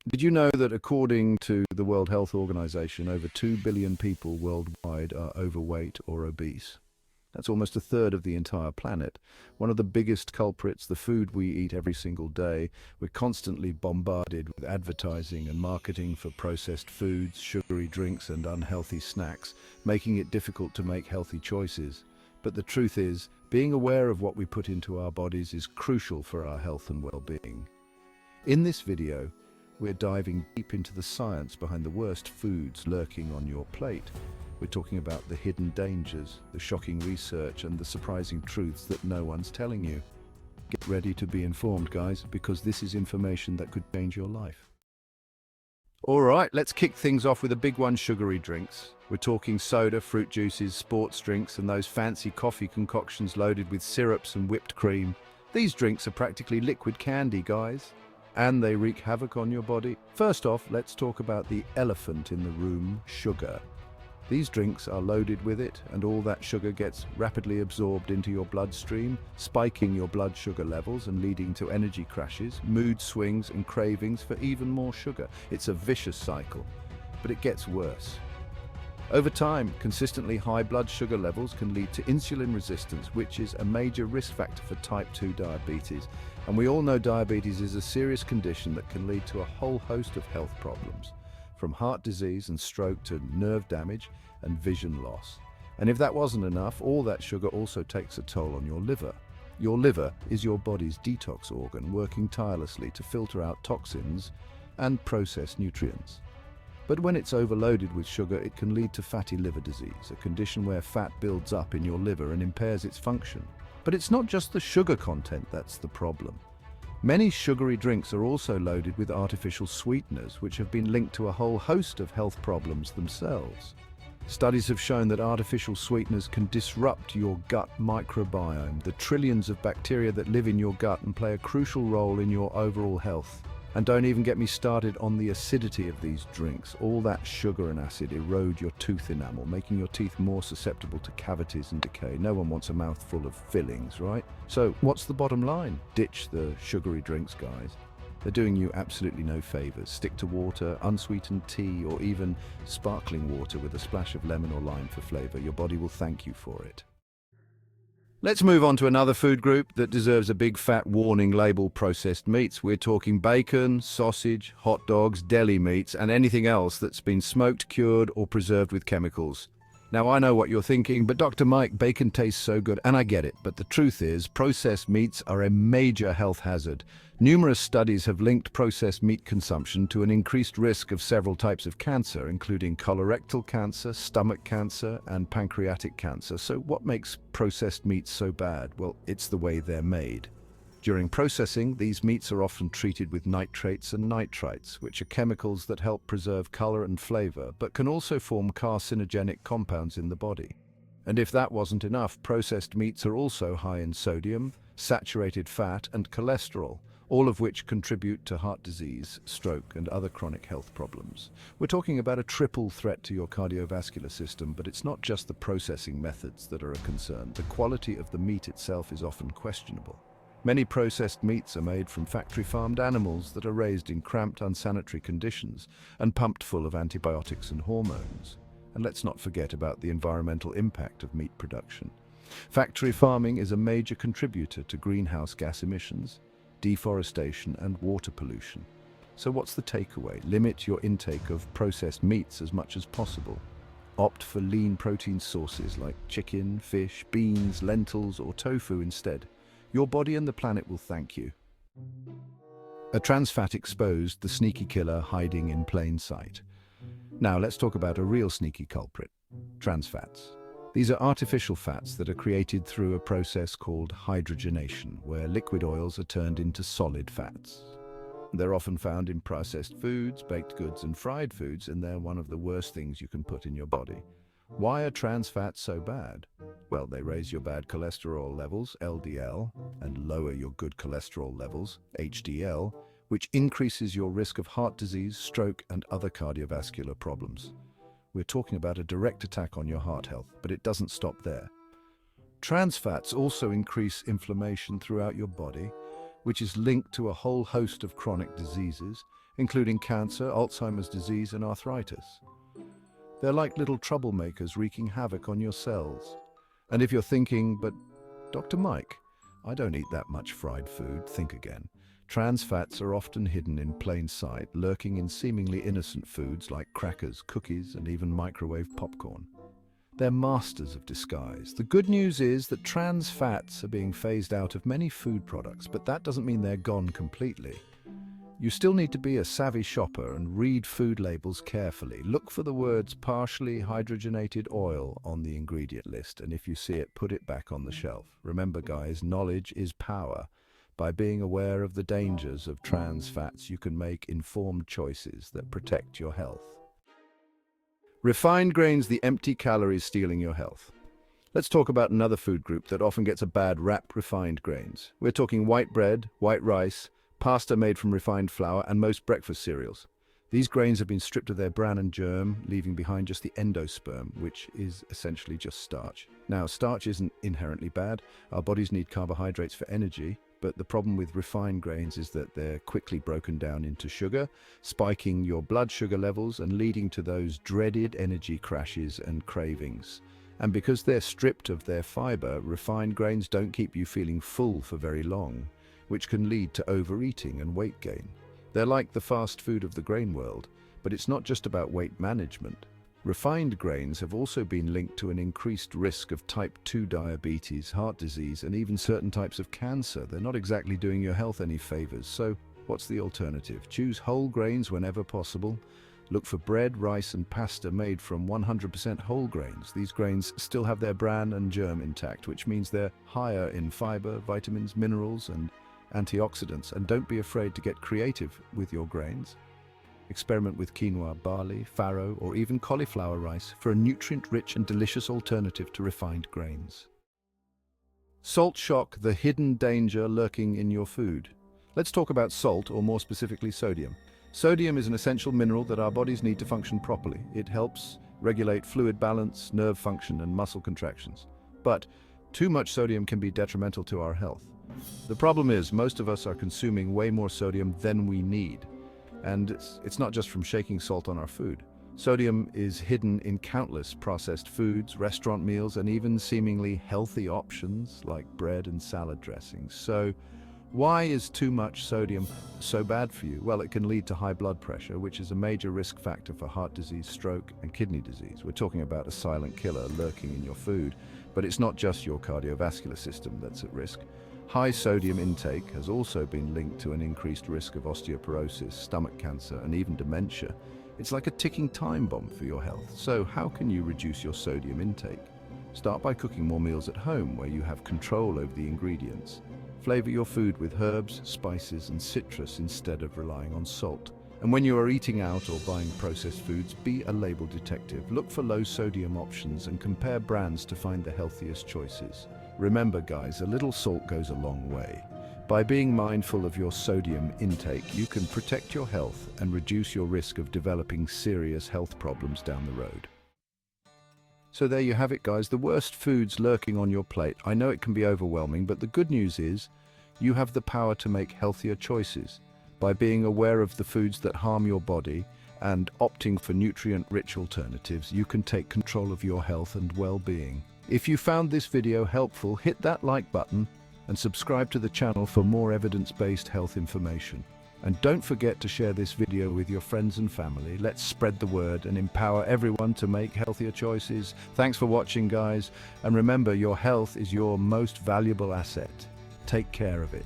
Did you know that according to the World Health Organization, over 2 billion people worldwide are overweight or obese? That's almost a third of the entire planet. One of the biggest culprits, the food we eat every single day. We're constantly bombarded with advertising and marketing for processed foods, sugary drinks, and unhealthy snacks, making it difficult to make healthy choices. But the truth is, being aware of what we put into our bodies is crucial for our health and well-being. In this video, we're diving deep into the science behind the worst foods lurking on your plate. We're talking about the hidden dangers, the shocking research, and the surprising truths that no one's telling you. Get ready to be informed, guys, because this is information that could change your life. All right, let's kick things off with a big one, sugary drinks. We're talking soda, fruit juices, sports drinks, and those fancy coffee concoctions loaded with syrups and whipped cream. These drinks are practically liquid candy, guys, and they wreak havoc on your body. First off, let's talk about the elephant in the room, sugar. These drinks are loaded with it, and all that sugar gets rapidly absorbed into your bloodstream, spiking your blood sugar levels and leading to energy crashes, mood swings, and cravings for even more sugar. It's a vicious cycle, but it gets worse. Over time, consistently high blood sugar levels can lead to insulin resistance, which is a major risk factor for type 2 diabetes. And we all know diabetes is a serious condition that can lead to a whole host of health problems, from heart disease and stroke to nerve damage and vision loss. And if that wasn't enough, all that sugar also takes a toll on your liver. Your liver is your body's detox organ, working tirelessly to filter out toxins and process nutrients. But when it's overloaded with sugar, it can lead to fatty liver disease, a condition where fat builds up in your liver and impairs its function. But it's not just the sugar content that's the problem. Many sugary drinks are also loaded with artificial sweeteners, which have been linked to a whole host of health problems themselves. Studies have shown that artificial sweeteners can disrupt your gut microbiome, the trillions of bacteria that live in your gut and play a crucial role in your overall health. And don't even get me started on the acidity of these drinks. All that sugar and acid erode your tooth enamel, making your teeth more susceptible to cavities and decay. No one wants a mouthful of fillings, right? So what's the bottom line? Ditch the sugary drinks, guys. They're doing you absolutely no favors. Stick to water, unsweetened tea, or even sparkling water with a splash of lemon or lime for flavor. Your body will thank you for it. Let's move on to another food group that deserves a big fat warning label: processed meats. We're talking bacon, sausage, hot dogs, deli meats, and anything else that's been smoked, cured, or preserved with chemicals. Now, I know what you're thinking, but Dr. Mike, bacon tastes so good, and I get it. But the truth is, processed meats are a major health hazard. Numerous studies have linked processed meat consumption to an increased risk of several types of cancer, including colorectal cancer, stomach cancer, and pancreatic cancer. So what makes processed meats so bad? Well, it's the way they're made. During processing, these meats are often treated with nitrates and nitrites, which are chemicals that help preserve color and flavor, but can also form carcinogenic compounds in the body. And if that wasn't enough, processed meats are also high in sodium, saturated fat, and cholesterol, all of which contribute to heart disease, stroke, and other chronic health problems. We're talking about a triple threat to your cardiovascular system, but it's not just the processing methods that are a concern. The quality of the meat itself is often questionable. Many processed meats are made from factory-farmed animals that are raised in cramped, unsanitary conditions and pumped full of antibiotics and hormones. And let's not forget about the environmental impact of meat production. Factory farming is a major contributor to greenhouse gas emissions, deforestation, and water pollution. So what's the takeaway? Limit your intake of processed meats as much as possible. Opt for lean protein sources like chicken, fish, beans, lentils, or tofu instead. Your body and the planet will thank you. A trans fat exposed, the sneaky killer hiding in plain sight. Now let's talk about a real sneaky culprit: trans fats. These are artificial fats that are created through a process called hydrogenation, where liquid oils are turned into solid fats. They're often found in processed foods, baked goods, and fried foods, and they're one of the worst things you can put in your body. Why are trans fats so bad? Well, they raise your bad cholesterol levels, LDL, and lower your good cholesterol levels, HDL, which increases your risk of heart disease, stroke, and other cardiovascular problems. We're talking about a direct attack on your heart health, but it doesn't stop there. Trans fats also increase inflammation throughout your body, which is linked to a whole host of chronic diseases, including cancer, Alzheimer's disease, and arthritis. They're like little troublemakers wreaking havoc on your cells. And if you're thinking, but Dr. Mike, I don't eat that much fried food, think again. Trans fats are often hidden in plain sight, lurking in seemingly innocent foods like crackers, cookies, and even microwave popcorn. They're masters of disguise. The good news is that trans fats are being phased out of many food products, but that doesn't mean they're gone completely. You still need to be a savvy shopper and read food labels carefully. Look for the words partially hydrogenated oil on the ingredient list, and if you see it, put it back on the shelf. Remember guys, knowledge is power. By being aware of the dangers of trans fats, you can make informed choices that protect your health. Refined grains, the empty calories stealing your health. Let's talk about another food group that often gets a bad rap: refined grains. We're talking white bread, white rice, pasta made from refined flour, and most breakfast cereals. These grains have been stripped of their bran and germ, leaving behind just the endosperm, which is essentially just starch. Now, starch isn't inherently bad. Our bodies need carbohydrates for energy, but the problem with refined grains is that they're quickly broken down into sugar, spiking your blood sugar levels and leading to those dreaded energy crashes and cravings. And because they're stripped of their fiber, refined grains don't keep you feeling full for very long, which can lead to overeating and weight gain. They're like the fast food of the grain world, but it's not just about weight management. Refined grains have also been linked to an increased risk of type 2 diabetes, heart disease, and even certain types of cancer. They're not exactly doing your health any favors. So what's the alternative? Choose whole grains whenever possible. Look for bread, rice, and pasta made from 100% whole grains. These grains still have their bran and germ intact, which means they're higher in fiber, vitamins, minerals, and antioxidants. And don't be afraid to get creative with your grains. Experiment with quinoa, barley, farro, or even cauliflower rice for a nutrient-rich and delicious alternative to refined grains. Salt shock, the hidden danger lurking in your food. Let's talk about salt, or more specifically sodium. Sodium is an essential mineral that our bodies need to function properly. It helps regulate fluid balance, nerve function, and muscle contractions. But too much sodium can be detrimental to our health. The problem is, most of us are consuming way more sodium than we need. And it's not just from shaking salt on our food. Sodium is hidden in countless processed foods, restaurant meals, and even seemingly healthy options like bread and salad dressings. So why is too much sodium so bad for you? Well, it can lead to high blood pressure, which is a major risk factor for heart disease, stroke, and kidney disease. We're talking about a silent killer lurking in your food, but it's not just your cardiovascular system that's at risk. High sodium intake has also been linked to an increased risk of osteoporosis, stomach cancer, and even dementia. It's like a ticking time bomb for your health. So how can you reduce your sodium intake? Start by cooking more meals at home where you have control over the ingredients. Flavor your food with herbs, spices, and citrus instead of relying on salt. And when you are eating out or buying processed foods, be a label detective. Look for low sodium options and compare brands to find the healthiest choices. Remember guys, a little salt goes a long way. By being mindful of your sodium intake, you can protect your health and reduce your risk of developing serious health problems down the road. So there you have it guys, the worst foods lurking on your plate. I know it can be overwhelming, but the good news is you have the power to make healthier choices. By being aware of the foods that harm your body and opting for nutrient-rich alternatives, you can take control of your health and well-being. If you found this video helpful, hit that like button and subscribe to the channel for more evidence-based health information. And don't forget to share this video with your friends and family. Let's spread the word and empower everyone to make healthier choices. Thanks for watching guys, and remember, your health is your most valuable asset. Take care of it.